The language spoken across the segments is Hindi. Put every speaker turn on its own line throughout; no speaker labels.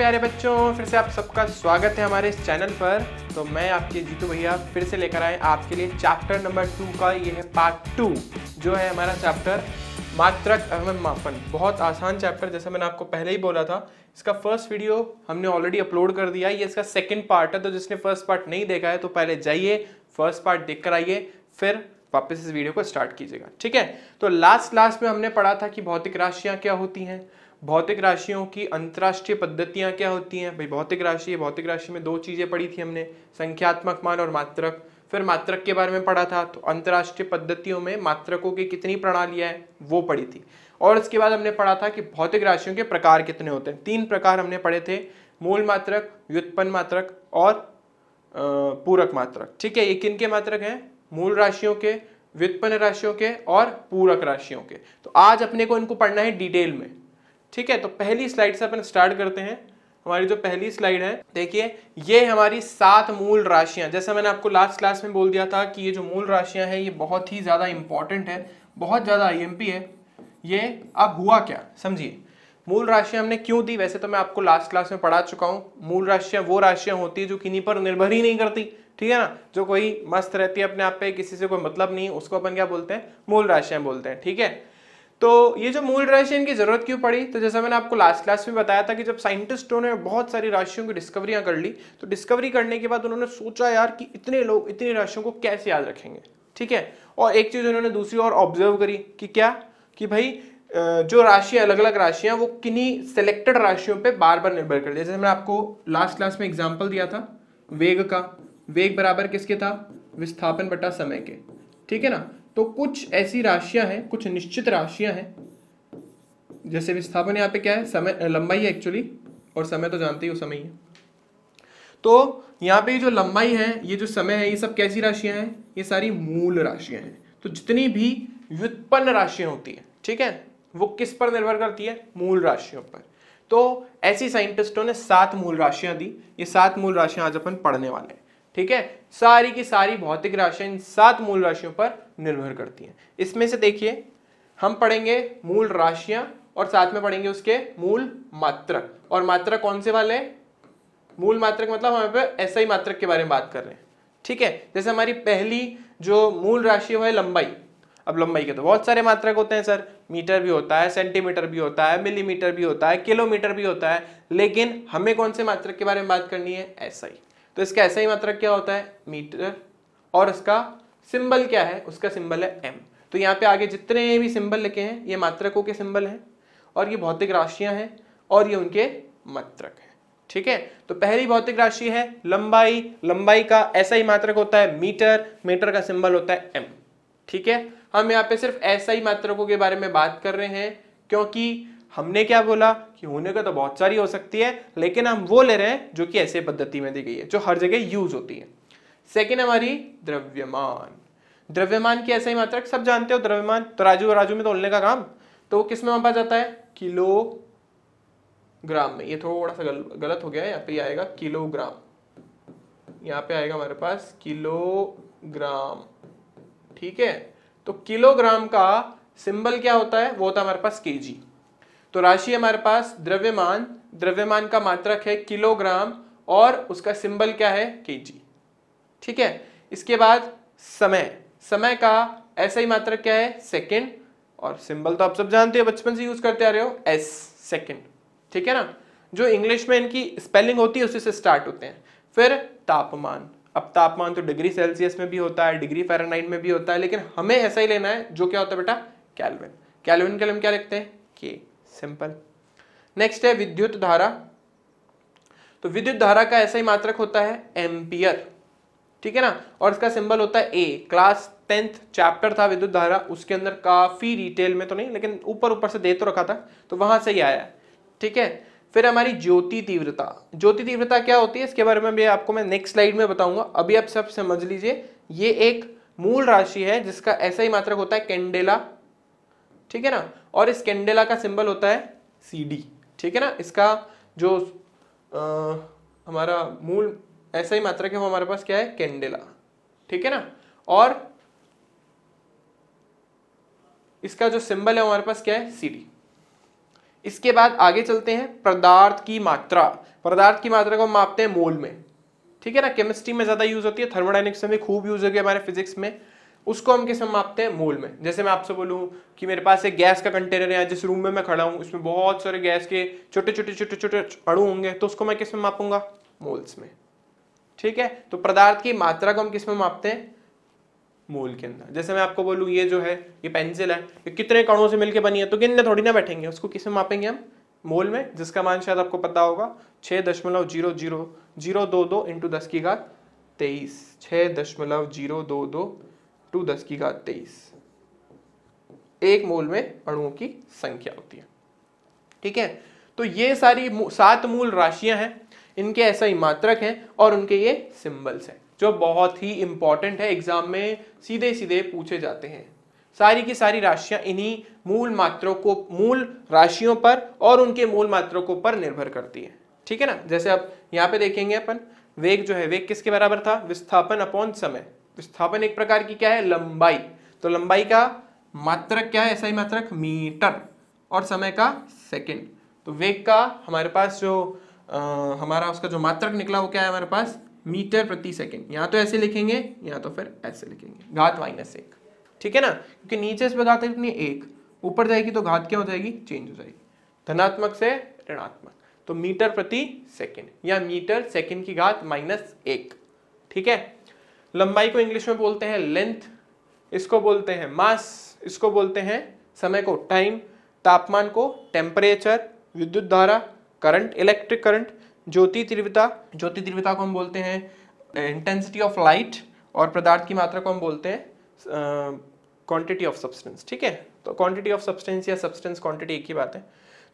प्यारे बच्चों, फिर से आप सबका स्वागत है हमारे इस चैनल पर। तो मैं आपके जीतू भैया फिर से लेकर आए आपके लिए चैप्टर नंबर 2 का। ये है पार्ट 2 जो है हमारा चैप्टर मात्रक एवं मापन। बहुत आसान चैप्टर, जैसा मैंने आपको पहले ही बोला था। इसका फर्स्ट वीडियो हमने ऑलरेडी अपलोड कर दिया, ये इसका सेकेंड पार्ट है। तो जिसने फर्स्ट पार्ट नहीं देखा है तो पहले जाइए फर्स्ट पार्ट देख कर आइए, फिर वापस इस वीडियो को स्टार्ट कीजिएगा, ठीक है। तो लास्ट में हमने पढ़ा था कि भौतिक राशियां क्या होती हैं, भौतिक राशियों की अंतरराष्ट्रीय पद्धतियां क्या होती हैं। भाई भौतिक राशि में दो चीजें पढ़ी थी हमने, संख्यात्मक मान और मात्रक। फिर मात्रक के बारे में पढ़ा था, तो अंतरराष्ट्रीय पद्धतियों में मात्रकों की कितनी प्रणालियां हैं वो पढ़ी थी। और इसके बाद हमने पढ़ा था कि भौतिक राशियों के प्रकार कितने होते हैं। 3 प्रकार हमने पढ़े थे, मूल मात्रक, व्युत्पन्न मात्रक और पूरक मात्रक, ठीक है। ये किन के मात्रक हैं? मूल राशियों के, व्युत्पन्न राशियों के और पूरक राशियों के। तो आज अपने को इनको पढ़ना है डिटेल में, ठीक है। तो पहली स्लाइड से अपन स्टार्ट करते हैं। हमारी जो पहली स्लाइड है, देखिए ये हमारी 7 मूल राशियां। जैसा मैंने आपको लास्ट क्लास में बोल दिया था कि ये जो मूल राशियां हैं ये बहुत ही ज्यादा इंपॉर्टेंट है, बहुत ज्यादा आईएमपी है ये। अब हुआ क्या समझिए, मूल राशियां हमने क्यों दी? वैसे तो मैं आपको लास्ट क्लास में पढ़ा चुका हूं। मूल राशियां वो राशियां होती है जो किन्हीं पर निर्भर ही नहीं करती, ठीक है ना। जो कोई मस्त रहती है अपने आप पे, किसी से कोई मतलब नहीं, उसको अपन क्या बोलते हैं? मूल राशियां बोलते हैं, ठीक है। तो ये जो मूल राशि, इनकी जरूरत क्यों पड़ी? तो जैसा मैंने आपको लास्ट क्लास में बताया था कि जब साइंटिस्टों ने बहुत सारी राशियों की डिस्कवरियां कर ली, तो डिस्कवरी करने के बाद उन्होंने सोचा यार कि इतने लोग इतनी राशियों को कैसे याद रखेंगे, ठीक है। और एक चीज उन्होंने दूसरी और ऑब्जर्व करी कि क्या, कि भाई जो राशियां, अलग अलग राशियां, वो किन्हीं सिलेक्टेड राशियों पे बार बार निर्भर करती है। जैसे मैंने आपको लास्ट क्लास में एग्जाम्पल दिया था वेग का, वेग बराबर किसके था? विस्थापन बटा समय के, ठीक है ना। तो कुछ ऐसी राशियां हैं, कुछ निश्चित राशियां हैं, जैसे विस्थापन यहाँ पे क्या है? समय, लंबाई है एक्चुअली, और समय तो जानते ही हो समय ही है। तो यहाँ पे जो लंबाई है, ये जो समय है, ये सब कैसी राशियां हैं? ये सारी मूल राशियां हैं। तो जितनी भी व्युत्पन्न राशियां होती है, ठीक है, वो किस पर निर्भर करती है? मूल राशियों पर। तो ऐसी साइंटिस्टों ने 7 मूल राशियां दी। ये 7 मूल राशियां आज अपन पढ़ने वाले हैं, ठीक है। सारी की सारी भौतिक राशियां इन 7 मूल राशियों पर निर्भर करती हैं। इसमें से देखिए हम पढ़ेंगे मूल राशियां और साथ में पढ़ेंगे उसके मूल मात्रक। और मात्रक कौन से वाले? मूल मात्रक मतलब हम पे ऐसा ही मात्रक के बारे में बात कर रहे हैं, ठीक है। जैसे हमारी पहली जो मूल राशि है लंबाई। अब लंबाई के तो बहुत सारे मात्रक होते हैं सर, मीटर भी होता है, सेंटीमीटर भी होता है, मिलीमीटर भी होता है, किलोमीटर भी होता है, लेकिन हमें कौन से मात्रक के बारे में बात करनी है? एसआई। तो इसका एसआई मात्रक क्या होता है? मीटर। और इसका सिंबल क्या है? उसका सिंबल है एम। तो यहाँ पे आगे जितने भी सिंबल लिखे हैं ये मात्रकों के सिंबल हैं, और ये भौतिक राशियां हैं, और ये उनके मात्रक हैं, ठीक है। तो पहली भौतिक राशि है लंबाई। लंबाई का एसआई मात्रक होता है मीटर, मीटर का सिंबल होता है एम, ठीक है। हम यहाँ पे सिर्फ एसआई मात्रकों के बारे में बात कर रहे हैं, क्योंकि हमने क्या बोला कि होने का तो बहुत सारी हो सकती है, लेकिन हम वो ले रहे हैं जो कि ऐसे पद्धति में दी गई है, जो हर जगह यूज होती है। सेकेंड हमारी द्रव्यमान। द्रव्यमान की एसआई मात्रक सब जानते हो, द्रव्यमान तो राजू में तोलने का काम, तो वो किस में मापा जाता है? किलोग्राम में। ये थोड़ा सा गलत हो गया है, यहाँ पे आएगा किलोग्राम, यहाँ पे आएगा हमारे पास किलोग्राम, ठीक है। तो किलोग्राम का सिंबल क्या होता है? वो होता है हमारे पास केजी। तो राशि हमारे पास द्रव्यमान, द्रव्यमान का मात्रक है किलोग्राम, और उसका सिंबल क्या है? केजी, ठीक है। इसके बाद समय, समय का एसआई मात्रक क्या है? सेकंड, और सिंबल तो आप सब जानते हो, बचपन से यूज करते आ रहे हो, एस, सेकंड, ठीक है ना। जो इंग्लिश में इनकी स्पेलिंग होती है उसी से स्टार्ट होते हैं। फिर तापमान। अब तापमान तो डिग्री सेल्सियस में भी होता है, डिग्री फ़ारेनहाइट में भी होता है, लेकिन हमें ऐसा ही लेना है जो क्या होता है बेटा? केल्विन। केल्विन के लिए हम क्या लिखते हैं? के, सिंपल। नेक्स्ट है विद्युत धारा। तो विद्युत धारा का ऐसा ही मात्रक होता है एम्पियर, ठीक है ना, और इसका सिंबल होता है ए। क्लास 10th चैप्टर था विद्युत धारा, उसके अंदर काफी डिटेल में तो नहीं, लेकिन ऊपर से दे तो रखा था, तो वहां से ही आया है, ठीक है। फिर हमारी ज्योति तीव्रता। ज्योति तीव्रता क्या होती है इसके बारे में भी आपको मैं नेक्स्ट स्लाइड में बताऊंगा। अभी आप सब समझ लीजिए, ये एक मूल राशि है जिसका ऐसा ही मात्रक होता है कैंडेला, ठीक है ना, और इस कैंडेला का सिंबल होता है सीडी, ठीक है ना। इसका जो हमारा मूल ऐसा ही मात्रक है वो हमारे पास क्या है? कैंडेला, ठीक है ना। और इसका जो सिंबल है हमारे पास क्या है? सीडी। इसके बाद आगे चलते हैं पदार्थ की मात्रा। पदार्थ की मात्रा को हम मापते हैं मोल में, ठीक है ना। केमिस्ट्री में ज्यादा यूज होती है, थर्मोडायनेमिक्स में खूब यूज होगी, हमारे फिजिक्स में उसको हम किस में मापते हैं, मोल में। जैसे मैं आपसे बोलूं कि मेरे पास एक गैस का कंटेनर है, जिस रूम में मैं खड़ा हूं उसमें बहुत सारे गैस के छोटे छोटे छोटे छोटे अणु होंगे, तो उसको मैं किस में मापूंगा, मोल्स में, ठीक है। तो पदार्थ की मात्रा को हम किस में मापते हैं, मोल के अंदर। जैसे मैं आपको बोलूं ये जो है ये पेंसिल है, ये कितने कणों से मिलकर बनी है, तो गिनने थोड़ी ना बैठेंगे, उसको किस में मापेंगे हम, मोल में, जिसका मान शायद आपको पता होगा 6.00022 इंटू 10 की घात 23, 6.022 टू 10 की घात 23 एक मोल में अणुओं की संख्या होती है, ठीक है। तो ये सारी 7 मूल राशियां हैं, इनके ऐसा ही मात्रक हैं और उनके ये सिंबल्स हैं, जो बहुत ही इंपॉर्टेंट है, एग्जाम में सीधे सीधे पूछे जाते हैं। सारी की सारी राशियां इन्हीं मूल मात्रों को, मूल राशियों पर और उनके मूल मात्रकों पर निर्भर करती है, ठीक है ना। जैसे अब यहाँ पे देखेंगे अपन, वेग जो है, वेग किसके बराबर था, विस्थापन अपॉन समय। विस्थापन एक प्रकार की क्या है, लंबाई, तो लंबाई का मात्रक क्या है, SI मात्रक मीटर, और समय का सेकंड। तो वेग का हमारे पास जो हमारा उसका जो मात्रक निकला वो क्या है हमारे पास, मीटर प्रति सेकंड। यहाँ तो ऐसे लिखेंगे, यहाँ तो फिर ऐसे लिखेंगे, घात -1, ठीक है ना, क्योंकि नीचे इस पे घात कितनी है, 1, ऊपर जाएगी तो घात क्या हो जाएगी, चेंज हो जाएगी, धनात्मक से ऋणात्मक। तो मीटर प्रति सेकंड या मीटर सेकंड की घात -1, ठीक है। लंबाई को इंग्लिश में बोलते हैं लेंथ, इसको बोलते हैं मास, इसको बोलते हैं समय को टाइम, तापमान को टेम्परेचर, विद्युत धारा करंट, इलेक्ट्रिक करंट, ज्योति तीव्रता, ज्योति तीव्रता को हम बोलते हैं इंटेंसिटी ऑफ लाइट, और पदार्थ की मात्रा को हम बोलते हैं क्वांटिटी ऑफ सब्सटेंस, ठीक है। तो क्वांटिटी ऑफ सब्सटेंस या सब्सटेंस क्वांटिटी एक ही बात है।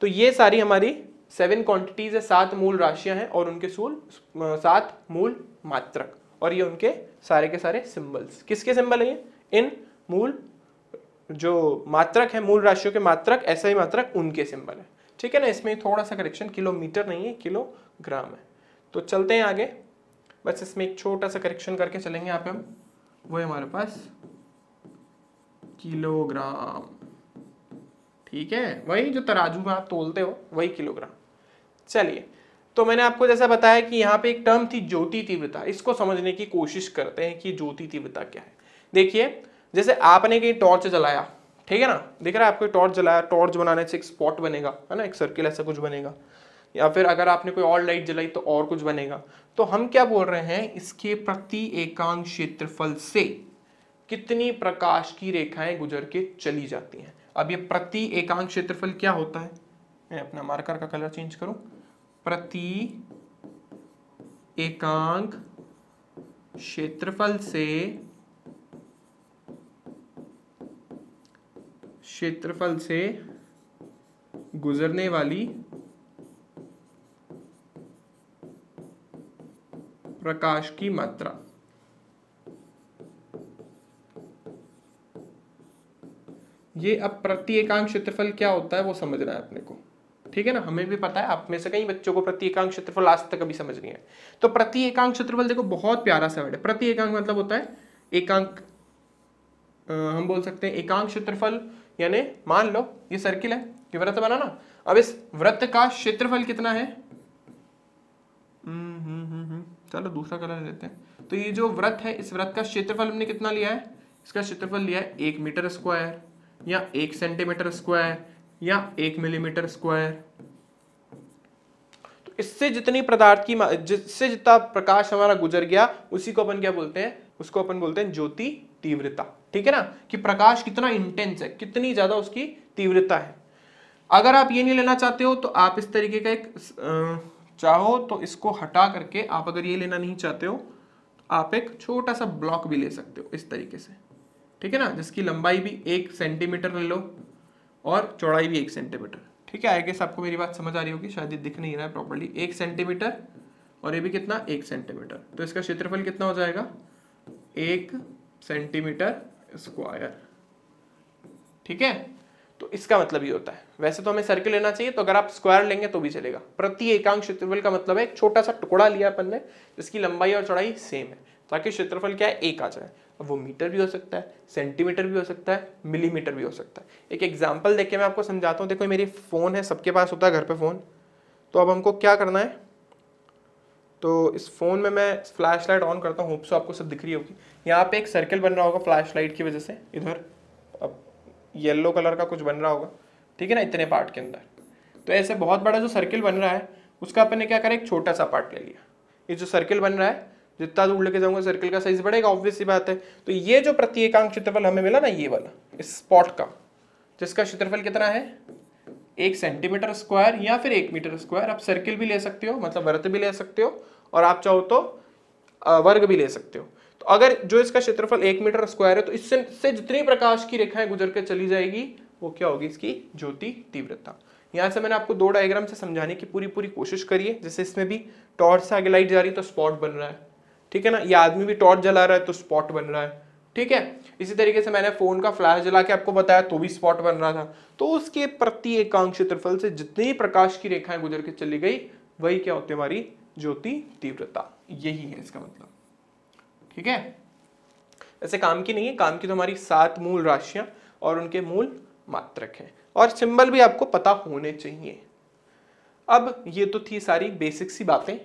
तो ये सारी हमारी 7 क्वांटिटीज है, 7 मूल राशियां हैं और उनके 7 मूल मात्रक, और ये उनके सारे के सारे सिंबल्स। किसके सिंबल है ये, इन मूल जो मात्रक है, मूल राशियों के मात्रक, SI मात्रक, उनके सिंबल है, ठीक है ना। इसमें थोड़ा सा करेक्शन, किलोमीटर नहीं है, किलोग्राम है। तो चलते हैं आगे, बस इसमें एक छोटा सा करेक्शन करके चलेंगे यहाँ पे हम, वो है हमारे पास किलोग्राम, ठीक है, वही जो तराजू में आप तोलते हो वही किलोग्राम। चलिए, तो मैंने आपको जैसा बताया कि यहाँ पे एक टर्म थी ज्योति तीव्रता, इसको समझने की कोशिश करते हैं कि ज्योति तीव्रता क्या है। देखिए, जैसे आपने कहीं टॉर्च जलाया, ठीक है ना, दिख रहा है आपको टॉर्च जलाया, टॉर्च बनाने से एक स्पॉट बनेगा, है ना, एक सर्किल ऐसा कुछ बनेगा, या फिर अगर आपने कोई और लाइट जलाई तो और कुछ बनेगा। तो हम क्या बोल रहे हैं, इसके प्रति एकांक क्षेत्रफल से कितनी प्रकाश की रेखाएं गुजर के चली जाती हैं। अब ये प्रति एकांक क्षेत्रफल क्या होता है, मैं अपना मार्कर का कलर चेंज करूं, प्रति एकांक क्षेत्रफल से गुजरने वाली प्रकाश की मात्रा। ये अब प्रति एकांक क्षेत्रफल क्या होता है वो समझना है अपने को, ठीक है ना। हमें भी पता है, आप में से कई बच्चों को प्रति एकांक क्षेत्रफल आज तक कभी समझ नहीं है। तो प्रति एकांक क्षेत्रफल देखो बहुत प्यारा सा वर्ड है। प्रति एकांक मतलब होता है एकांक, हम बोल सकते हैं एकांक क्षेत्रफल, यानी मान लो ये सर्किल है, ये वृत्त बना ना, अब इस वृत्त का क्षेत्रफल कितना है, चलो दूसरा कलर लेते हैं। तो ये जो वृत्त है, इस वृत्त का क्षेत्रफल हमने कितना लिया है, इसका क्षेत्रफल लिया है 1 मीटर स्क्वायर या 1 सेंटीमीटर स्क्वायर या 1 मिलीमीटर स्क्वायर। तो इससे जितनी पदार्थ की, जिससे जितना प्रकाश हमारा गुजर गया, उसी को अपन क्या बोलते हैं, उसको अपन बोलते हैं ज्योति तीव्रता, ठीक है ना, कि प्रकाश कितना इंटेंस है, कितनी ज्यादा उसकी तीव्रता है। अगर आप ये नहीं लेना चाहते हो तो आप इस तरीके का एक चाहो तो इसको हटा करके, आप अगर ये लेना नहीं चाहते हो तो आप एक छोटा सा ब्लॉक भी ले सकते हो इस तरीके से, ठीक है ना, जिसकी लंबाई भी 1 सेंटीमीटर ले लो और चौड़ाई भी 1 सेंटीमीटर, ठीक है। आई गेस आपको मेरी बात समझ आ रही होगी, शायद ये दिख नहीं रहा है प्रॉपर्ली। 1 सेंटीमीटर और ये भी कितना, 1 सेंटीमीटर, तो इसका क्षेत्रफल कितना हो जाएगा, 1 सेंटीमीटर स्क्वायर, ठीक है। तो इसका मतलब ये होता है, वैसे तो हमें सर्किल लेना चाहिए, तो अगर आप स्क्वायर लेंगे तो भी चलेगा। प्रति एकांक क्षेत्रफल का मतलब है एक छोटा सा टुकड़ा लिया अपन ने जिसकी लंबाई और चौड़ाई सेम है, ताकि क्षेत्रफल क्या है, 1 आ जाए। अब वो मीटर भी हो सकता है, सेंटीमीटर भी हो सकता है, मिलीमीटर भी हो सकता है। एक एग्जाम्पल देख के मैं आपको समझाता हूँ। देखो मेरी फ़ोन है, सबके पास होता है घर पे फ़ोन। तो अब हमको क्या करना है, तो इस फ़ोन में मैं फ्लैश लाइट ऑन करता हूँ, होप सो आपको सब दिख रही होगी। यहाँ पे एक सर्कल बन रहा होगा फ्लैश लाइट की वजह से, इधर अब येलो कलर का कुछ बन रहा होगा, ठीक है ना, इतने पार्ट के अंदर। तो ऐसे बहुत बड़ा जो सर्किल बन रहा है उसका अपन ने क्या करा, एक छोटा सा पार्ट ले लिया। ये जो सर्किल बन रहा है, जितना दूर लेके जाऊंगा सर्किल का साइज बढ़ेगा, ऑब्वियस सी बात है। तो ये जो प्रत्येकांक क्षेत्रफल हमें मिला ना, ये वाला इस स्पॉट का, जिसका क्षेत्रफल कितना है 1 सेंटीमीटर स्क्वायर या फिर 1 मीटर स्क्वायर। आप सर्किल भी ले सकते हो, मतलब वृत्त भी ले सकते हो, और आप चाहो तो वर्ग भी ले सकते हो। तो अगर जो इसका क्षेत्रफल 1 मीटर स्क्वायर है, तो इससे जितनी प्रकाश की रेखाएं गुजर के चली जाएगी वो क्या होगी, इसकी ज्योति तीव्रता। यहाँ से मैंने आपको 2 डायग्राम से समझाने की पूरी कोशिश करी है। जैसे इसमें भी टॉर्च से आगे लाइट जा रही है तो स्पॉट बन रहा है, ठीक है ना। ये आदमी भी टॉर्च जला रहा है तो स्पॉट बन रहा है, ठीक है। इसी तरीके से मैंने फोन का फ्लैश जला के आपको बताया तो भी स्पॉट बन रहा था। तो उसके प्रत्येकांक क्षेत्रफल से जितनी प्रकाश की रेखाएं गुजर के चली गई वही क्या होती है, हमारी ज्योति तीव्रता। यही है इसका मतलब, ठीक है। ऐसे काम की नहीं है, काम की तो हमारी 7 मूल राशियां और उनके मूल मात्रक हैं, और सिंबल भी आपको पता होने चाहिए। अब ये तो थी सारी बेसिक सी बातें।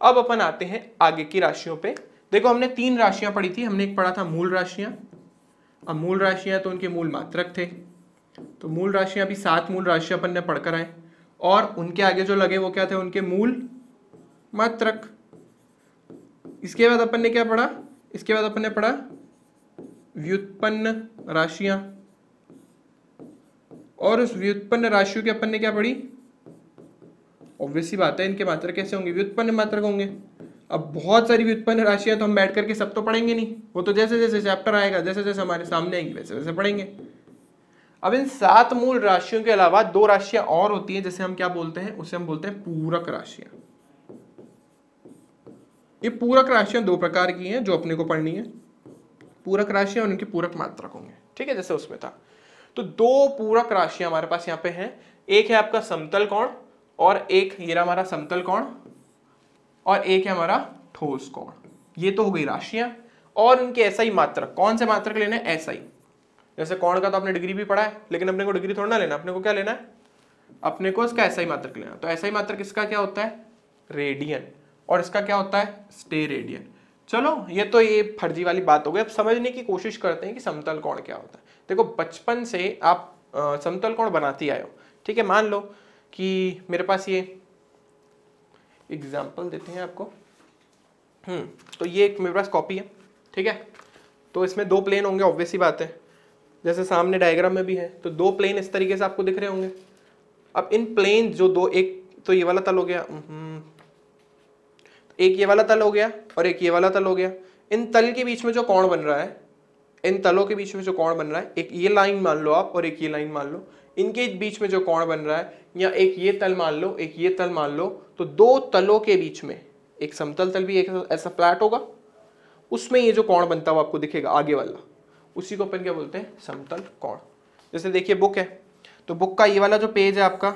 अब अपन आते हैं आगे की राशियों पे। देखो हमने 3 राशियां पढ़ी थी। हमने एक पढ़ा था मूल राशियां। अब मूल राशियां तो उनके मूल मात्रक थे, तो मूल राशियां भी 7 मूल राशियां अपन ने पढ़कर आए, और उनके आगे जो लगे वो क्या थे, उनके मूल मात्रक। इसके बाद अपन ने क्या पढ़ा, इसके बाद अपन ने पढ़ा व्युत्पन्न राशियां, और उस व्युत्पन्न राशियों की अपन ने क्या पढ़ी, ऑब्वियस सी बात है इनके मात्रक कैसे होंगे, व्युत्पन्न मात्रक होंगे। अब बहुत सारी व्युत्पन्न राशियां तो हम बैठ करके सब तो पढ़ेंगे नहीं, वो तो जैसे जैसे चैप्टर आएगा, जैसे जैसे हमारे सामने आएंगे वैसे वैसे पढ़ेंगे। अब इन 7 मूल राशियों के अलावा 2 राशियां और होती हैं, जैसे हम क्या बोलते हैं, उसे हम बोलते हैं पूरक राशियां। ये पूरक राशियां 2 प्रकार की हैं जो अपने को पढ़नी है। पूरक राशियां और उनके पूरक मात्रक होंगे, ठीक है, जैसे उसमें था। तो 2 पूरक राशियां हमारे पास यहाँ पे हैं। एक है आपका समतल कोण, और एक ये रहा हमारा समतल कोण, और एक है हमारा ठोस कोण। ये तो हो गई राशियां, और उनके एसआई मात्रक। कौन से मात्रक लेने हैं, एसआई। जैसे कोण का तो आपने डिग्री भी पढ़ा है, लेकिन अपने को डिग्री थोड़ा ना लेना, अपने को क्या लेना है, अपने को इसका एसआई मात्रक लेना। तो एसआई मात्रक इसका क्या होता है, रेडियन, और इसका क्या होता है, स्टेरेडियन। चलो ये तो ये फर्जी वाली बात हो गई। अब समझने की कोशिश करते हैं कि समतल कोण क्या होता है। देखो बचपन से आप समतल कोण बनाते आए हो, ठीक है। मान लो कि मेरे पास ये एग्जाम्पल देते हैं आपको। तो ये एक मेरे पास कॉपी है, ठीक है। तो इसमें 2 प्लेन होंगे, ऑब्वियस ही बात है, जैसे सामने डायग्राम में भी है। तो 2 प्लेन इस तरीके से आपको दिख रहे होंगे। अब इन प्लेन जो 2, एक तो ये वाला तल हो गया, एक ये वाला तल हो गया, और एक ये वाला तल हो गया। इन तल के बीच में जो कोण बन रहा है, इन तलों के बीच में जो कोण बन रहा है, एक ये लाइन मान लो आप और एक ये लाइन मान लो। इनके बीच में जो कोण बन रहा है, या एक ये तल मान लो, एक ये तल मान लो, तो 2 तलों के बीच में एक समतल तल भी एक ऐसा फ्लैट होगा, उसमें ये जो कोण बनता हुआ आपको दिखेगा आगे वाला, उसी को अपन क्या बोलते हैं, समतल कोण। जैसे देखिए बुक है, तो बुक का ये वाला जो पेज है आपका,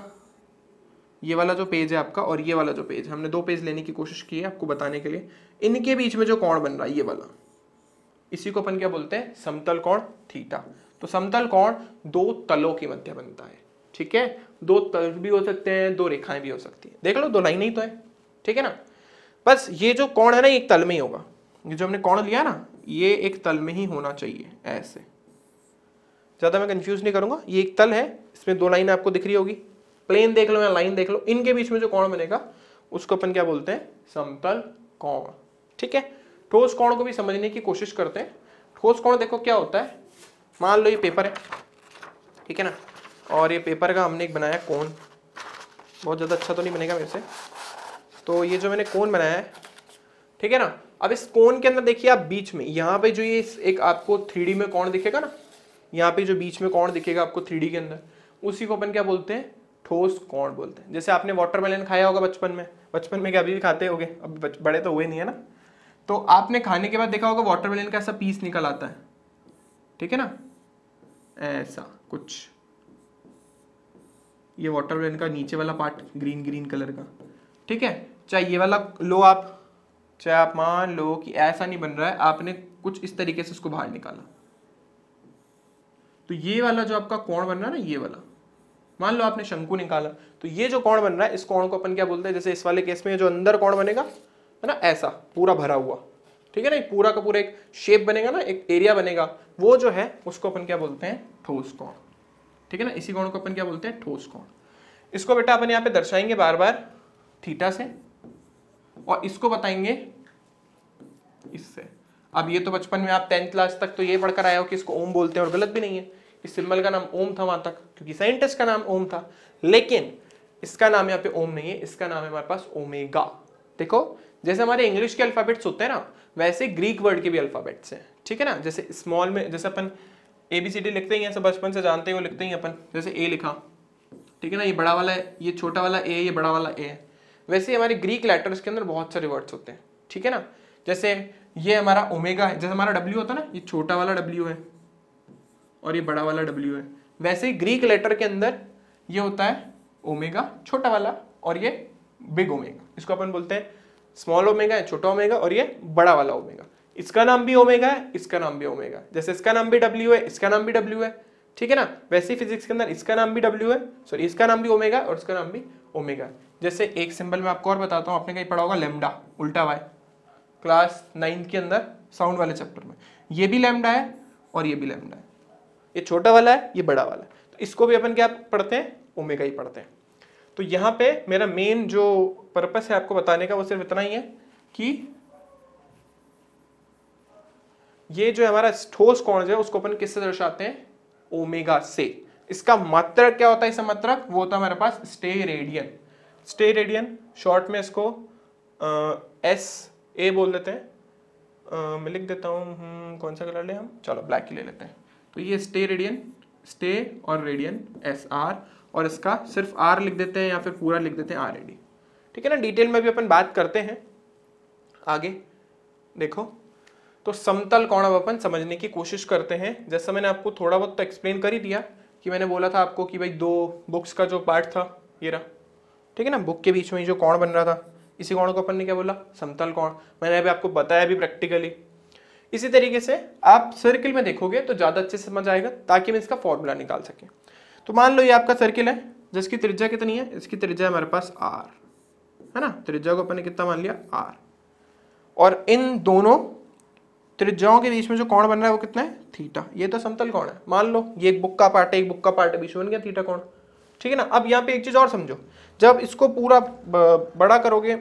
ये वाला जो पेज है आपका, और ये वाला जो पेज, हमने 2 पेज लेने की कोशिश की है आपको बताने के लिए। इनके बीच में जो कोण बन रहा है ये वाला, इसी को अपन क्या बोलते हैं, समतल कोण थीटा। तो समतल कोण 2 तलों के मध्य बनता है, ठीक है। 2 तल भी हो सकते हैं, 2 रेखाएं भी हो सकती है। देख लो 2 लाइनें ही तो है, ठीक है ना। बस ये जो कोण है ना, एक तल में ही होगा। ये जो हमने कोण लिया ना, ये एक तल में ही होना चाहिए, ऐसे। ज्यादा मैं कंफ्यूज नहीं करूंगा। ये एक तल है, इसमें 2 लाइनें आपको दिख रही होगी, प्लेन देख लो या लाइन देख लो, इनके बीच में जो कोण बनेगा उसको अपन क्या बोलते हैं, समतल कोण, ठीक है। ठोस कोण को भी समझने की कोशिश करते हैं। ठोस कोण देखो क्या होता है, मान लो ये पेपर है, ठीक है ना, और ये पेपर का हमने एक बनाया कोण। बहुत ज़्यादा अच्छा तो नहीं बनेगा मेरे से। तो ये जो मैंने कोण बनाया है, ठीक है ना। अब इस कोण के अंदर देखिए आप बीच में, यहाँ पे जो ये एक आपको 3D में कोण दिखेगा ना, यहाँ पे जो बीच में कोण दिखेगा आपको 3D के अंदर, उसी को अपन क्या बोलते हैं, ठोस कोण बोलते हैं। जैसे आपने वाटरमेलन खाया होगा बचपन में क्या अभी भी खाते होगे, अभी बड़े तो हुए नहीं है ना। तो आपने खाने के बाद देखा होगा वाटरमेलन का ऐसा पीस निकल आता है, ठीक है ना, ऐसा कुछ। ये वाटरमेलन का नीचे वाला पार्ट ग्रीन ग्रीन कलर का, ठीक है। चाहे ये वाला लो आप, चाहे आप मान लो कि ऐसा नहीं बन रहा है, आपने कुछ इस तरीके से इसको बाहर निकाला, तो ये वाला जो आपका कोण बन रहा है ना, ये वाला, मान लो आपने शंकु निकाला, तो ये जो कोण बन रहा है इस कोण को अपन क्या बोलते हैं, जैसे इस वाले केस में जो अंदर कोण बनेगा है ना, ऐसा पूरा भरा हुआ, ठीक है ना, पूरा का पूरा एक शेप बनेगा ना, एक एरिया बनेगा, वो जो है उसको अपन क्या बोलते हैं, ठोस कोण, ठीक है ना। इसी कोण को अपन क्या बोलते हैं, ठोस कोण। इसको बेटा अपन यहाँ पे दर्शाएंगे बार बार थीटा से, और इसको बताएंगे इससे। अब ये तो बचपन में आप 10th क्लास तक तो ये पढ़कर आए हो कि इसको ओम बोलते हैं, और गलत भी नहीं है, इस सिंबल का नाम ओम था वहां तक, क्योंकि साइंटिस्ट का नाम ओम था, लेकिन इसका नाम यहाँ पे ओम नहीं है, इसका नाम है हमारे पास ओमेगा। देखो जैसे हमारे इंग्लिश के अल्फाबेट्स होते हैं ना, वैसे ग्रीक वर्ड के भी अल्फाबेट्स हैं, ठीक है ना। जैसे स्मॉल में जैसे अपन ABCD लिखते ही हैं, सब बचपन से जानते हैं, वो लिखते ही अपन, जैसे ए लिखा, ठीक है ना, ये बड़ा वाला है, ये छोटा वाला ए, ये बड़ा वाला ए है। वैसे ही हमारे ग्रीक लेटर्स के अंदर बहुत सारे वर्ड्स होते हैं, ठीक है ना। जैसे ये हमारा ओमेगा है, जैसे हमारा डब्ल्यू होता है ना, ये छोटा वाला डब्ल्यू है और ये बड़ा वाला डब्ल्यू है, वैसे ही ग्रीक लेटर के अंदर ये होता है ओमेगा छोटा वाला, और ये बिग ओमेगा, इसको अपन बोलते हैं स्मॉल ओमेगा है, छोटा ओमेगा, और ये बड़ा वाला ओमेगा। इसका नाम भी ओमेगा है, इसका नाम भी ओमेगा, जैसे इसका नाम भी डब्ल्यू है, इसका नाम भी डब्ल्यू है, ठीक है ना। वैसे ही फिजिक्स के अंदर इसका नाम भी डब्ल्यू है, सॉरी इसका नाम भी ओमेगा और इसका नाम भी ओमेगा। जैसे एक सिंबल में आपको और बताता हूँ, आपने कहीं पढ़ा होगा लैम्डा, उल्टा वाई, क्लास 9 के अंदर साउंड वाले चैप्टर में, ये भी लैम्डा है और ये भी लैम्डा है, ये छोटा वाला है, ये बड़ा वाला है, तो इसको भी अपन क्या पढ़ते हैं, ओमेगा ही पढ़ते हैं। तो यहाँ पे मेरा मेन जो पर्पस है आपको बताने का वो सिर्फ इतना ही है कि ये जो हमारा ठोस कोण है उसको अपन किससे दर्शाते हैं, ओमेगा से। इसका मात्रक क्या होता है, इसका मात्रक वो होता है हमारे पास स्टेरेडियन। स्टेरेडियन शॉर्ट में इसको SA बोल देते हैं, मैं लिख देता हूँ, कौन सा कलर ले हम, चलो ब्लैक ही ले लेते हैं। तो ये स्टेरेडियन, स्टे और रेडियन SR, और इसका सिर्फ R लिख देते हैं या फिर पूरा लिख देते हैं RAD, ठीक है ना। डिटेल में भी अपन बात करते हैं आगे। देखो तो समतल कोण अब अपन समझने की कोशिश करते हैं। जैसा मैंने आपको थोड़ा बहुत तो एक्सप्लेन कर ही दिया कि मैंने बोला था आपको कि भाई दो बुक्स का जो पार्ट था ये रहा, ठीक है ना, बुक के बीच में जो कोण बन रहा था, इसी कोण को अपन ने क्या बोला, समतल कोण। मैंने अभी आपको बताया भी प्रैक्टिकली। इसी तरीके से आप सर्किल में देखोगे तो ज्यादा अच्छे से समझ आएगा, ताकि मैं इसका फॉर्मूला निकाल सके। तो मान लो ये आपका सर्किल है जिसकी त्रिज्या कितनी है, इसकी त्रिज्या हमारे पास R है ना, त्रिज्या को अपन ने कितना मान लिया, R, और इन दोनों त्रिज्याओं के बीच में जो कोण बन रहा है वो कितना है, थीटा। ये तो समतल कोण है। मान लो ये एक बुक का पार्ट है, एक बुक का पार्ट है, बीच में बन गया थीटा कोण, ठीक है ना। अब यहाँ पे एक चीज और समझो, जब इसको पूरा बड़ा करोगे,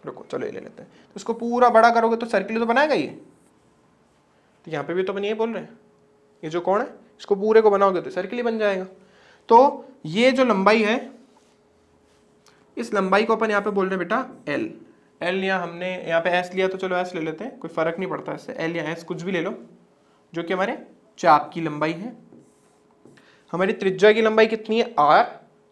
रुको चलो ये ले लेते हैं, तो इसको पूरा बड़ा करोगे तो सर्किल तो बनाएगा ये, तो यहाँ पे भी तो अपन यही बोल रहे हैं, ये जो कोण है इसको पूरे को बनाओगे तो सर्किल ही बन जाएगा। तो ये जो लंबाई है, इस लंबाई को अपन यहाँ पे बोल रहे हैं बेटा L। L या हमने यहाँ पे S लिया तो चलो S ले लेते हैं, कोई फर्क नहीं पड़ता इससे, L या S कुछ भी ले लो, जो कि हमारे चाप की लंबाई है। हमारी त्रिज्या की लंबाई कितनी है, R,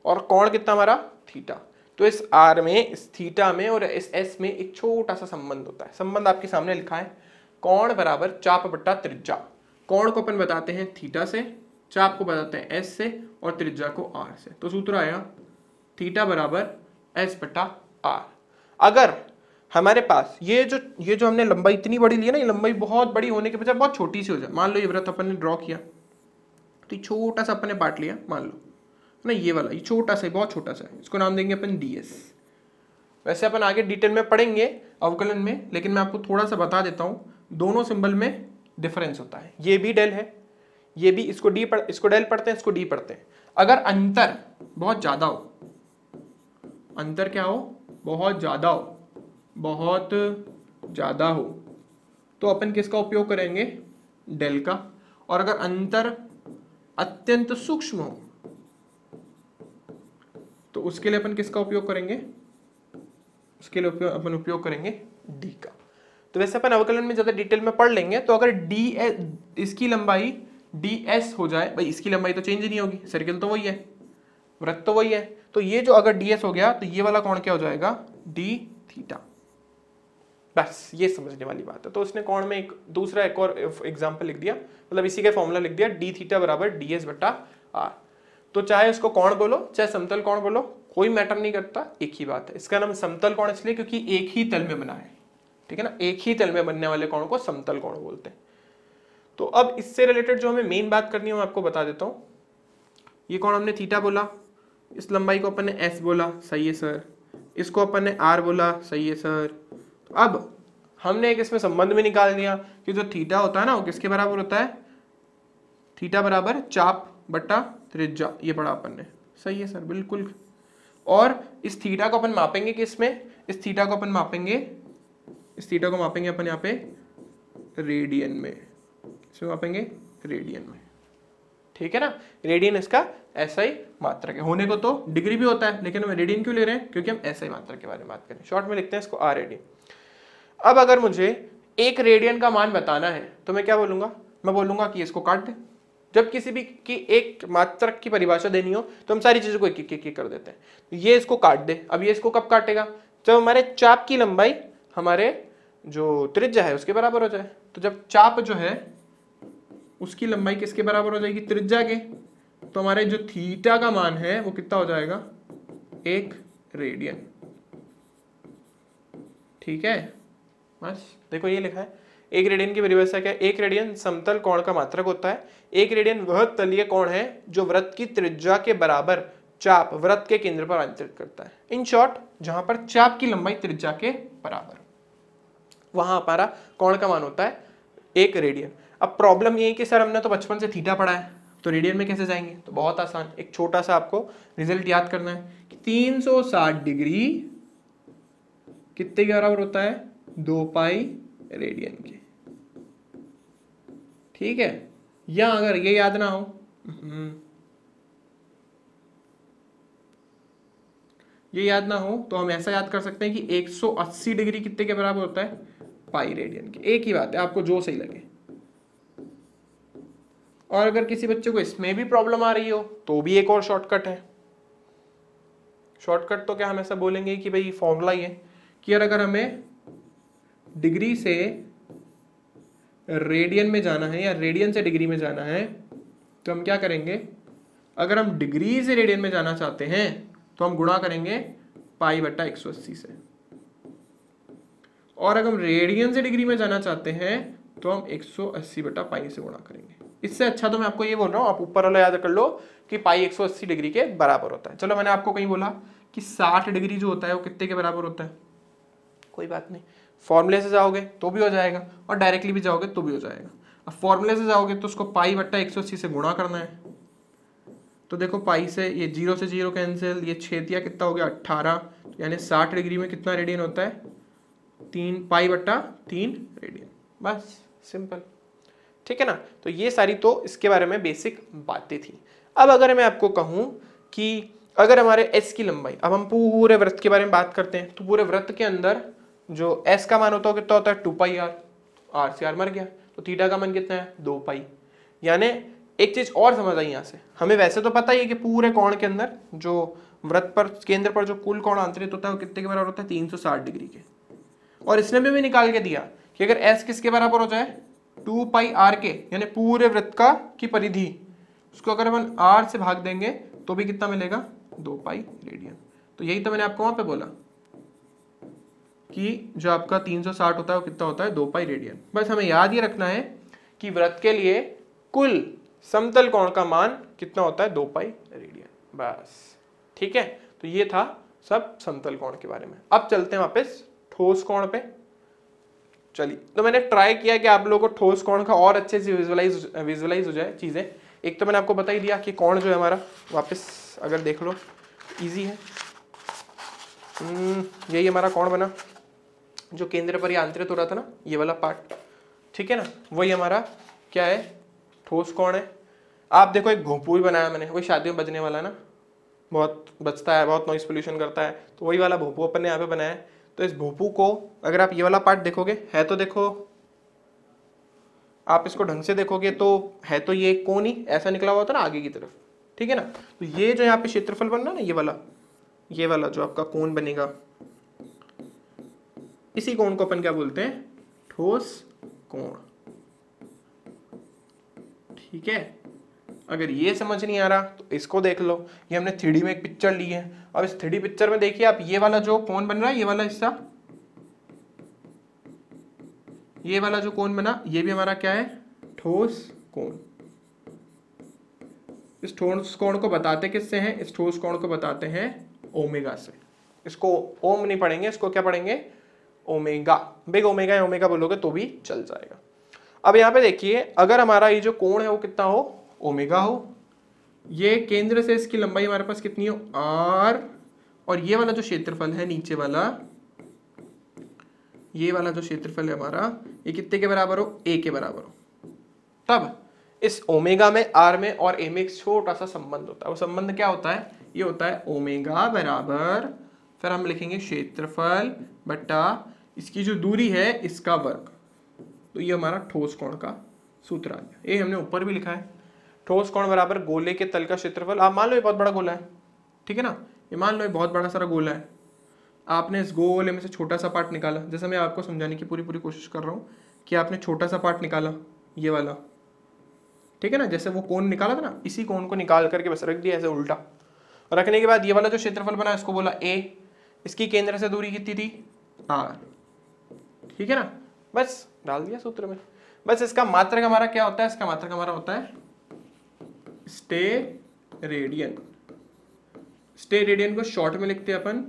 और कोण कितना हमारा, थीटा। तो इस R में, इस थीटा में और इस S में एक छोटा सा संबंध होता है। संबंध आपके सामने लिखा है, कोण बराबर चाप बट्टा त्रिज्या। कोण को अपन बताते हैं थीटा से, चाप को बताते हैं S से, और त्रिज्या को R से। तो सूत्र आया थीटा बराबर S बट्टा R। अगर हमारे पास ये जो हमने लंबाई इतनी बड़ी ली है ना, ये लंबाई बहुत बड़ी होने के बजाय बहुत छोटी सी हो जाए, मान लो ये वृत्त अपन ने ड्रॉ किया, तो ये छोटा सा अपन ने पार्ट लिया, मान लो ना, ये वाला, ये छोटा सा, बहुत छोटा सा है, इसको नाम देंगे अपन DS। वैसे अपन आगे डिटेल में पढ़ेंगे अवकलन में, लेकिन मैं आपको थोड़ा सा बता देता हूँ, दोनों सिंबल में डिफरेंस होता है। ये भी डेल है, ये भी, इसको डेल पढ़ते हैं, इसको डी पढ़ते हैं। अगर अंतर बहुत ज्यादा हो, अंतर क्या हो, बहुत ज्यादा हो, बहुत ज्यादा हो, तो अपन किसका उपयोग करेंगे, डेल का। और अगर अंतर अत्यंत सूक्ष्म हो तो उसके लिए अपन किसका उपयोग करेंगे, उसके लिए अपन उपयोग करेंगे डी का। तो वैसे अपन अवकलन में ज्यादा डिटेल में पढ़ लेंगे। तो अगर इसकी लंबाई ds हो जाए, भाई इसकी लंबाई तो चेंज नहीं होगी, सर्किल तो वही है, वृत्त तो वही है, तो ये जो अगर ds हो गया तो ये वाला कोण क्या हो जाएगा, d थीटा। बस ये समझने वाली बात है। तो उसने कोण में एक और एग्जांपल लिख दिया, मतलब इसी का फॉर्मूला लिख दिया, d थीटा बराबर ds बट्टा r। तो चाहे उसको कोण बोलो, चाहे समतल कोण बोलो, कोई मैटर नहीं करता, एक ही बात है। इसका नाम समतल कोण इसलिए क्योंकि एक ही तल में बना है, ठीक है ना, एक ही तल में बनने वाले कोण को समतल कोण बोलते हैं। तो अब इससे रिलेटेड जो हमें मेन बात करनी है मैं आपको बता देता हूँ। ये कोण हमने थीटा बोला, इस लंबाई को अपन ने एस बोला, सही है सर, इसको अपन ने आर बोला, सही है सर। अब हमने एक इसमें संबंध भी निकाल दिया कि जो थीटा होता है ना वो किसके बराबर होता है, थीटा बराबर चाप बटा त्रिज्या, ये पढ़ा अपन ने, सही है सर, बिल्कुल। और इस थीटा को अपन मापेंगे किसमें, इस थीटा को अपन मापेंगे, इस थीटा को मापेंगे अपन यहाँ पे रेडियन में, इसमें मापेंगे रेडियन में, ठीक है ना। रेडियन इसका एसआई मात्रक है, होने को तो डिग्री भी होता है लेकिन हम रेडियन क्यों ले रहे हैं, क्योंकि हम एसआई मात्रक के बारे में बात करें। शॉर्ट में लिखते हैं इसको आर रेडियन। अब अगर मुझे एक रेडियन का मान बताना है तो मैं क्या बोलूंगा, मैं बोलूंगा कि इसको काट दे। जब किसी भी की एक मात्रक की परिभाषा देनी हो तो हम सारी चीजों को एक एक कर देते हैं। तो ये इसको काट दे। अब ये इसको कब काटेगा, जब हमारे चाप की लंबाई हमारे जो त्रिज्या है उसके बराबर हो जाए। तो जब चाप जो है उसकी लंबाई किसके बराबर हो जाएगी, त्रिज्या के, तो हमारे जो थीटा का मान है वो कितना हो जाएगा, 1 रेडियन, ठीक है। बस देखो ये लिखा है, 1 रेडियन की परिभाषा क्या है, 1 रेडियन समतल कोण का मात्रक होता है। 1 रेडियन वह तलीय कोण है जो वृत्त की त्रिज्या के बराबर चाप वृत्त के केंद्र पर अंतरित करता है। इन शॉर्ट, जहां पर चाप की लंबाई त्रिज्या के बराबर, वहां हमारा कोण का मान होता है 1 रेडियन। अब प्रॉब्लम ये है कि सर हमने तो बचपन से थीटा पढ़ा है तो रेडियन में कैसे जाएंगे, तो बहुत आसान, एक छोटा सा आपको रिजल्ट याद करना है कि 360 डिग्री कितने के बराबर होता है, 2 पाई रेडियन के, ठीक है। या अगर ये याद ना हो, ये याद ना हो तो हम ऐसा याद कर सकते हैं कि 180 डिग्री कितने के बराबर होता है, पाई रेडियन के। एक ही बात है, आपको जो सही लगे। और अगर किसी बच्चे को इसमें भी प्रॉब्लम आ रही हो तो भी एक और शॉर्टकट है। शॉर्टकट तो क्या, हम ऐसा बोलेंगे कि भाई फॉर्मूला ये कि यार अगर हमें डिग्री से रेडियन में जाना है या रेडियन से डिग्री में जाना है तो हम क्या करेंगे, अगर हम डिग्री से रेडियन में जाना चाहते हैं तो हम गुणा करेंगे पाई बटा 180 से, और अगर हम रेडियन से डिग्री में जाना चाहते हैं तो हम 180 बटा पाई से गुणा करेंगे। इससे अच्छा तो मैं आपको ये बोल रहा हूं, आप ऊपर वाला याद कर लो कि पाई 180 डिग्री के बराबर होता है। चलो मैंने आपको कहीं बोला कि 60 डिग्री जो होता है वो कितने के बराबर होता है, कोई बात नहीं, फॉर्मूले से जाओगे तो भी हो जाएगा और डायरेक्टली भी जाओगे तो भी हो जाएगा। अब फॉर्मूले से जाओगे तो उसको पाई बट्टा 180 से गुणा करना है। तो देखो पाई से ये 0 से 0 कैंसिल, ये 6 दिया कितना हो गया 18, यानी 60 डिग्री में कितना रेडियन होता है, 3 पाई बट्टा 3 रेडियन। बस सिंपल, ठीक है ना। तो ये सारी तो इसके बारे में बेसिक बातें थी। अब अगर मैं आपको कहूं कि अगर हमारे एस की लंबाई, अब हम पूरे वृत्त के बारे में बात करते हैं, तो पूरे वृत्त के अंदर जो एस का मान होता है कितना होता है, 2 पाई आर, आर से आर मर गया, तो थीटा का मान कितना है 2 पाई। यानी एक चीज और समझ आई यहाँ से, हमें वैसे तो पता ही है कि पूरे कोण के अंदर जो वृत्त पर केंद्र पर जो कुल कोण आंतरित होता है वो कितने के बराबर होता है, 360 डिग्री के। और इसने भी निकाल के दिया कि अगर एस किसके बराबर हो जाए, 2 पाई आर के, यानी पूरे वृत्त का की परिधि, उसको अगर अपन आर से भाग देंगे तो भी कितना मिलेगा, 2 पाई रेडियन। तो यही तो मैंने आपको वहां पे बोला कि जो आपका 360 होता है वो कितना होता है, 2 पाई रेडियन। बस हमें याद ये रखना है कि वृत्त के लिए कुल समतल कोण का मान कितना होता है, 2 पाई रेडियन, बस, ठीक है। तो ये था सब समतल कोण के बारे में। अब चलते हैं वापस ठोस कोण पे। चलिए, तो मैंने ट्राई किया कि आप लोगों को ठोस कोण का और अच्छे से विजुअलाइज हो जाए चीजें। एक तो मैंने आपको बता ही दिया कि कोण जो है हमारा, वापस अगर देख लो इजी है, यही हमारा कोण बना जो केंद्र पर ये आंतरित हो रहा था ना, ये वाला पार्ट, ठीक है ना, वही हमारा क्या है, ठोस कोण है। आप देखो एक भोंपू भी बनाया मैंने, वही शादियों में बजने वाला ना, बहुत बजता है, बहुत नॉइस पोल्यूशन करता है, तो वही वाला भोंपू अपन ने यहाँ पे बनाया है। तो इस भोंपू को अगर आप ये वाला पार्ट देखोगे, है तो देखो आप इसको ढंग से देखोगे तो है तो ये कोण ही ऐसा निकला हुआ था ना आगे की तरफ, ठीक है ना। तो ये जो यहाँ पे क्षेत्रफल बन रहा है ना, ये वाला जो आपका कोण बनेगा, इसी कोण को अपन क्या बोलते हैं, ठोस कोण, ठीक है। अगर ये समझ नहीं आ रहा तो इसको देख लो। ये हमने 3D में एक पिक्चर ली है। अब इस 3D पिक्चर में देखिए आप, ये वाला जो कोण बन रहा है, ये वाला हिस्सा, ये वाला जो कोण बना, ये भी हमारा क्या है, ठोस कोण। इस ठोस कोण को बताते किससे हैं, इस ठोस कोण को बताते हैं ओमेगा से। इसको ओम नहीं पढ़ेंगे, इसको क्या पढ़ेंगे, ओमेगा। बिग ओमेगा या ओमेगा बोलोगे तो भी चल जाएगा। अब यहाँ पे देखिए, अगर हमारा ये जो कोण है वो कितना हो, ओमेगा हो, ये केंद्र से इसकी लंबाई हमारे पास कितनी हो, आर, और ये वाला जो क्षेत्रफल है नीचे वाला, ये वाला जो क्षेत्रफल है हमारा, ये कितने के बराबर हो, ए के बराबर हो। तब इस ओमेगा में, आर में और ए में एक छोटा सा संबंध होता है। वो संबंध क्या होता है, ये होता है ओमेगा बराबर, फिर हम लिखेंगे क्षेत्रफल बटा इसकी जो दूरी है इसका वर्ग। तो ये हमारा ठोस कोण का सूत्र आ गया। ये हमने ऊपर भी लिखा है, ठोस कोण बराबर गोले के तल का क्षेत्रफल। आप मान लो ये बहुत बड़ा गोला है, ठीक है ना, ये मान लो ये बहुत बड़ा सारा गोला है, आपने इस गोले में से छोटा सा पार्ट निकाला। जैसे मैं आपको समझाने की पूरी कोशिश कर रहा हूँ कि आपने छोटा सा पार्ट निकाला, ये वाला, ठीक है ना, जैसे वो कोण निकाला था ना, इसी कोण को निकाल करके बस रख दिया ऐसे उल्टा। रखने के बाद ये वाला जो क्षेत्रफल बना इसको बोला ए, इसकी केंद्र से दूरी कितनी थी, आर, ठीक है ना, बस डाल दिया सूत्र में। बस इसका मात्रक हमारा क्या होता है, इसका मात्रक हमारा होता है स्टेरेडियन। स्टेरेडियन को शॉर्ट में लिखते हैं अपन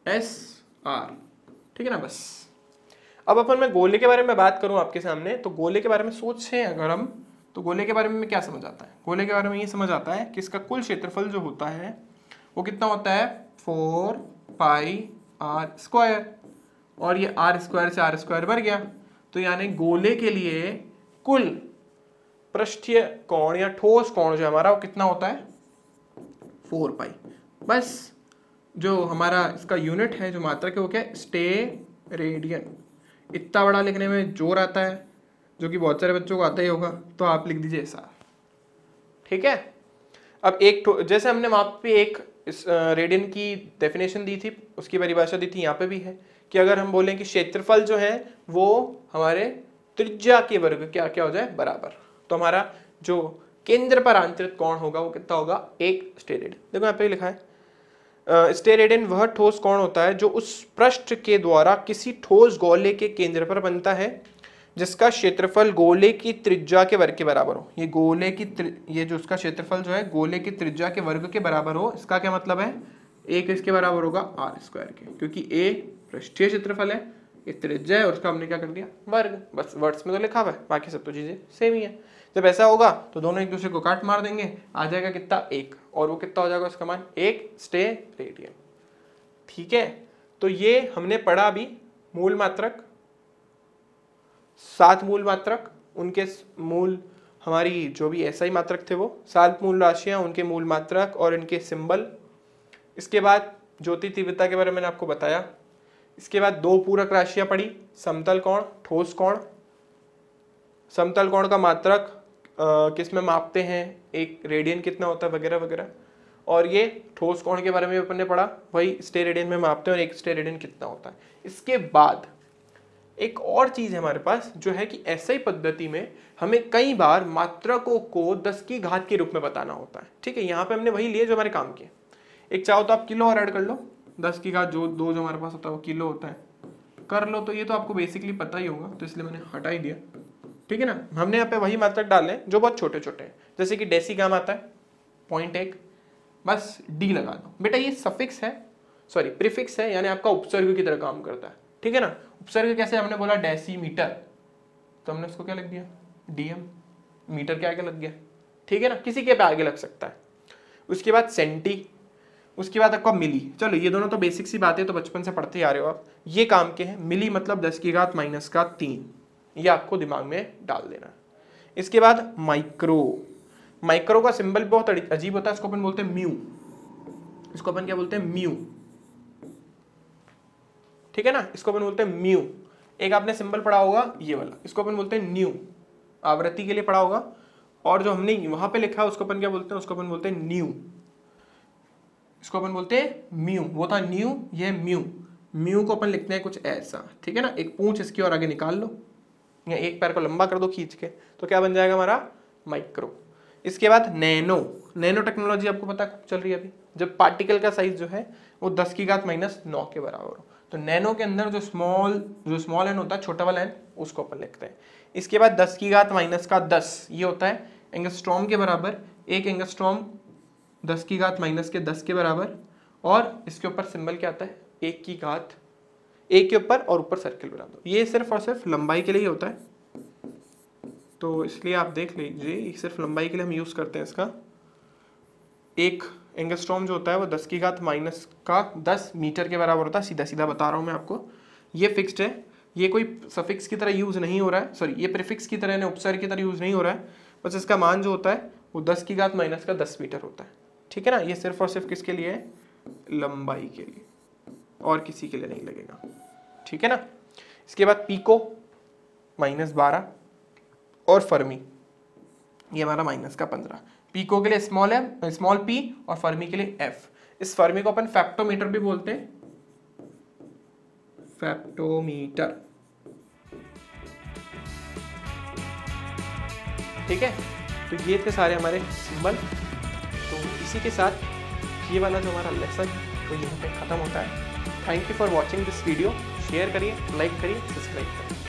एस आर, ठीक है ना। बस अब अपन मैं गोले के बारे में बात करूं आपके सामने, तो गोले के बारे में सोचें अगर हम, तो गोले के बारे में क्या समझ आता है, गोले के बारे में ये समझ आता है कि इसका कुल क्षेत्रफल जो होता है वो कितना होता है, 4 पाई आर स्क्वायर, और ये आर स्क्वायर से आर स्क्वायर बढ़ गया। तो यानी गोले के लिए कुल पृष्ठीय कोण या ठोस कोण जो हमारा वो कितना होता है, 4 पाई। बस जो हमारा इसका यूनिट है, जो मात्रक है, वो क्या है, स्टेरेडियन। इतना बड़ा लिखने में जोर आता है, जो कि बहुत सारे बच्चों को आता ही होगा, तो आप लिख दीजिए ऐसा, ठीक है। अब एक जैसे हमने वहां पे एक इस रेडियन की डेफिनेशन दी थी, उसकी परिभाषा दी थी, यहाँ पे भी है कि अगर हम बोलें कि क्षेत्रफल जो है वो हमारे त्रिज्या के वर्ग क्या क्या हो जाए बराबर, तो हमारा जो केंद्र पर आंतरिक कोण होगा वो कितना होगा, 1 स्टेरेडियन। देखो यहाँ पे लिखा है स्टेरेडियन वह ठोस कोण होता है जो उस पृष्ठ के द्वारा किसी ठोस गोले के केंद्र पर बनता है जिसका क्षेत्रफल गोले की त्रिज्या के वर्ग के बराबर हो। ये गोले की ये जो उसका क्षेत्रफल जो है गोले की त्रिज्या के वर्ग के बराबर हो। इसका क्या मतलब है, 1 इसके बराबर होगा आर स्क्वायर के, क्योंकि ए पृष्ठीय क्षेत्रफल है, ये त्रिज्या है, और उसका हमने क्या कर दिया, वर्ग। बस वर्ड्स में तो लिखा हुआ है, बाकी सब तो चीजें सेम ही है। जब ऐसा होगा तो दोनों एक दूसरे को काट मार देंगे, आ जाएगा कितना, 1, और वो कितना हो जाएगा उसका मान, 1 स्टेरेडियन, ठीक है। तो ये हमने पढ़ा अभी मूल मात्रक, 7 मूल मात्रक, उनके मूल हमारी जो भी ऐसा ही मात्रक थे वो 7 मूल राशियां, उनके मूल मात्रक और इनके सिंबल। इसके बाद ज्योति तीव्रता के बारे में मैंने आपको बताया। इसके बाद 2 पूरक राशियां पढ़ी, समतल कोण, ठोस कोण। समतल कोण का मात्रक किस में मापते हैं, एक रेडियन कितना होता है वगैरह वगैरह। और ये ठोस कोण के बारे में अपन ने पढ़ा, वही स्टेरेडियन में मापते हैं और 1 स्टेरेडियन कितना होता है। इसके बाद एक और चीज है हमारे पास जो है कि ऐसे ही पद्धति में हमें कई बार मात्रकों को 10 की घात के रूप में बताना होता है, ठीक है। यहाँ पे हमने वही लिए जो हमारे काम के। एक चाहो तो आप किलो और ऐड कर लो, 10 की घात जो 2 जो हमारे पास होता है वो किलो होता है, कर लो। तो ये तो आपको बेसिकली पता ही होगा, तो इसलिए मैंने हटा ही दिया, ठीक है ना। हमने यहाँ पे वही मात्रक डाले जो बहुत छोटे छोटे हैं, जैसे कि डेसीग्राम आता है 0.1, बस डी लगा दो बेटा। ये सफिक्स है, सॉरी प्रीफिक्स है, यानी आपका उपसर्ग की तरह काम करता है, ठीक है ना। उपसर्ग कैसे, हमने बोला डेसीमीटर, तो हमने उसको क्या लग दिया, डीएम। मीटर के आगे लग गया, ठीक है ना, किसी के पे आगे लग सकता है। उसके बाद सेंटी, उसके बाद आपका मिली। चलो ये दोनों तो बेसिक सी बातें तो बचपन से पढ़ते ही आ रहे हो आप, ये काम के हैं। मिली मतलब 10 की घात -3, ये आपको दिमाग में डाल देना है। इसके बाद माइक्रो, माइक्रो का सिंबल बहुत अजीब होता है, इसको अपन बोलते हैं म्यू। इसको अपन क्या बोलते हैं, म्यू, ठीक है ना, इसको अपन बोलते हैं म्यू। एक आपने सिंबल पढ़ा होगा ये वाला, इसको अपन बोलते हैं न्यू, आवृत्ति के लिए पढ़ा होगा। और जो हमने वहां पे लिखा है उसको अपन क्या बोलते हैं, उसको अपन बोलते हैं न्यू, इसको अपन बोलते हैं म्यू। वो था न्यू, ये म्यू। म्यू को अपन लिखते हैं कुछ ऐसा, ठीक है ना। एक पूंछ इसकी और आगे निकाल लो, या एक पैर को लंबा कर दो खींच के, तो क्या बन जाएगा हमारा, माइक्रो। इसके बाद नैनो टेक्नोलॉजी आपको पता चल रही है अभी, जब पार्टिकल का साइज जो है वो 10 की घात -9 के बराबर हो। तो नैनो के अंदर जो स्मॉल एन होता है, छोटा वाला एन, उसको अपन लिखते हैं। इसके बाद 10 की घात -10 ये होता है एंगस्ट्रॉम के बराबर। एक एंगस्ट्रॉम 10 की घात -10 के बराबर, और इसके ऊपर सिंबल क्या आता है, 1 की घात, 1 के ऊपर सर्किल बना दो। ये सिर्फ और सिर्फ लंबाई के लिए होता है, तो इसलिए आप देख लीजिए, सिर्फ लंबाई के लिए हम यूज़ करते हैं इसका। एक एंगस्ट्रॉम जो होता है वो 10 की घात -10 मीटर के बराबर होता है, सीधा सीधा बता रहा हूँ मैं आपको। ये फिक्स्ड है, ये कोई सफिक्स की तरह यूज़ नहीं हो रहा है, सॉरी ये प्रीफिक्स की तरह, उपसर्ग की तरह यूज़ नहीं हो रहा है, बस इसका मान जो होता है वो 10 की घात -10 मीटर होता है। ठीक है ना, ये सिर्फ और सिर्फ किसके लिए है, लंबाई के लिए, और किसी के लिए नहीं लगेगा। ठीक है ना। इसके बाद पीको -12 और फर्मी ये हमारा -15। पीको के लिए स्मॉल पी और फर्मी के लिए एफ। इस फर्मी को अपन फैक्टोमीटर भी बोलते हैं, फैक्टोमीटर। ठीक है, तो ये थे सारे हमारे सिंबल। तो इसी के साथ ये वाला जो हमारा लेसन तो यहाँ पे ख़त्म होता है। Thank you for watching this video. Share करिए, लाइक करिए, सब्सक्राइब करिए।